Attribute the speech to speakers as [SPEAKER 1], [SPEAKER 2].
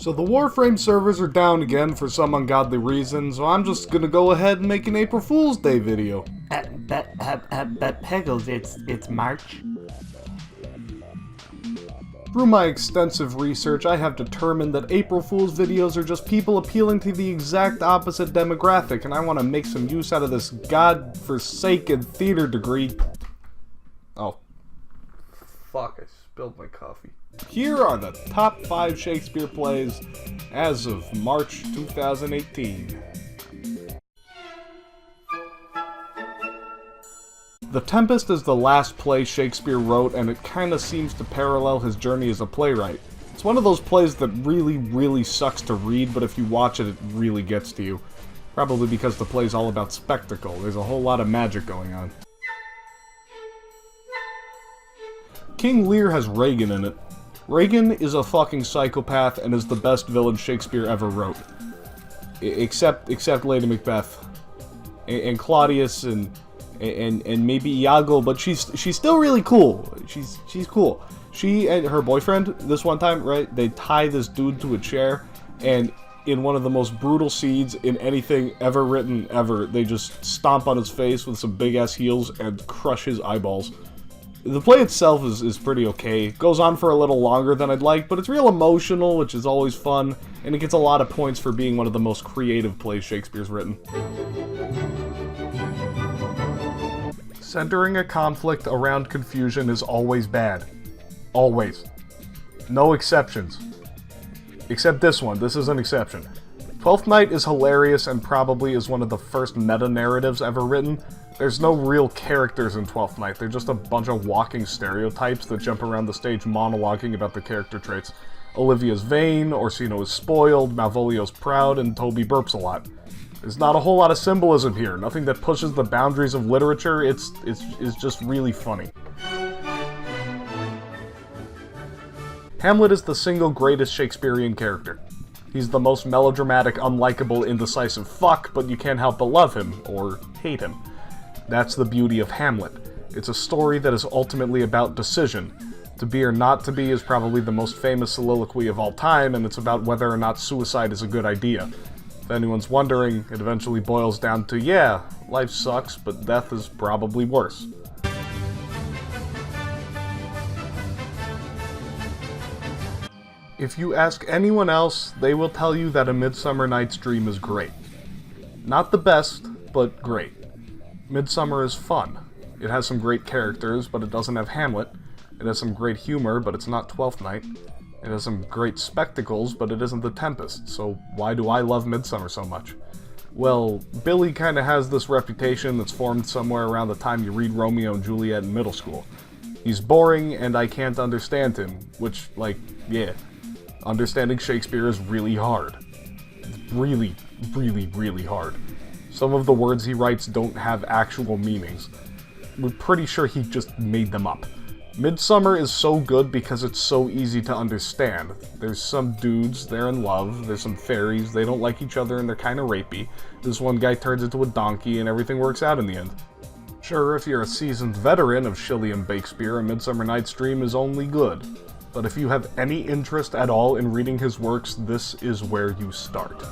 [SPEAKER 1] So the Warframe servers are down again for some ungodly reason, so I'm just gonna go ahead and make an April Fool's Day video.
[SPEAKER 2] Peggles, it's March.
[SPEAKER 1] Through my extensive research, I have determined that April Fool's videos are just people appealing to the exact opposite demographic, and I want to make some use out of this god-forsaken theater degree. Oh. Fuck, I spilled my coffee. Here are the top 5 Shakespeare plays as of March 2018. The Tempest is the last play Shakespeare wrote, and it kinda seems to parallel his journey as a playwright. It's one of those plays that really sucks to read, but if you watch it, it really gets to you. Probably because the play's all about spectacle. There's a whole lot of magic going on. King Lear has Regan in it. Regan is a fucking psychopath and is the best villain Shakespeare ever wrote. Except Lady Macbeth. And Claudius and maybe Iago, but she's still really cool. She's cool. She and her boyfriend, this one time, right, they tie this dude to a chair, and in one of the most brutal scenes in anything ever written ever, they just stomp on his face with some big-ass heels and crush his eyeballs. The play itself is pretty okay. It goes on for a little longer than I'd like, but it's real emotional, which is always fun, and it gets a lot of points for being one of the most creative plays Shakespeare's written. Centering a conflict around confusion is always bad. Always. No exceptions. Except this one. This is an exception. Twelfth Night is hilarious and probably is one of the first meta-narratives ever written. There's no real characters in Twelfth Night. They're just a bunch of walking stereotypes that jump around the stage monologuing about the character traits. Olivia's vain, Orsino is spoiled, Malvolio's proud, and Toby burps a lot. There's not a whole lot of symbolism here, nothing that pushes the boundaries of literature. It's just really funny. Hamlet is the single greatest Shakespearean character. He's the most melodramatic, unlikable, indecisive fuck, but you can't help but love him, or hate him. That's the beauty of Hamlet. It's a story that is ultimately about decision. To be or not to be is probably the most famous soliloquy of all time, and it's about whether or not suicide is a good idea. If anyone's wondering, it eventually boils down to, yeah, life sucks, but death is probably worse. If you ask anyone else, they will tell you that A Midsummer Night's Dream is great. Not the best, but great. Midsummer is fun. It has some great characters, but it doesn't have Hamlet. It has some great humor, but it's not Twelfth Night. It has some great spectacles, but it isn't The Tempest, so why do I love Midsummer so much? Well, Billy kinda has this reputation that's formed somewhere around the time you read Romeo and Juliet in middle school. He's boring, and I can't understand him, which, like, yeah. Understanding Shakespeare is really hard. It's really hard. Some of the words he writes don't have actual meanings. We're pretty sure he just made them up. Midsummer is so good because it's so easy to understand. There's some dudes, they're in love, there's some fairies, they don't like each other and they're kinda rapey. This one guy turns into a donkey and everything works out in the end. Sure, if you're a seasoned veteran of Shelley and Shakespeare, A Midsummer Night's Dream is only good. But if you have any interest at all in reading his works, this is where you start.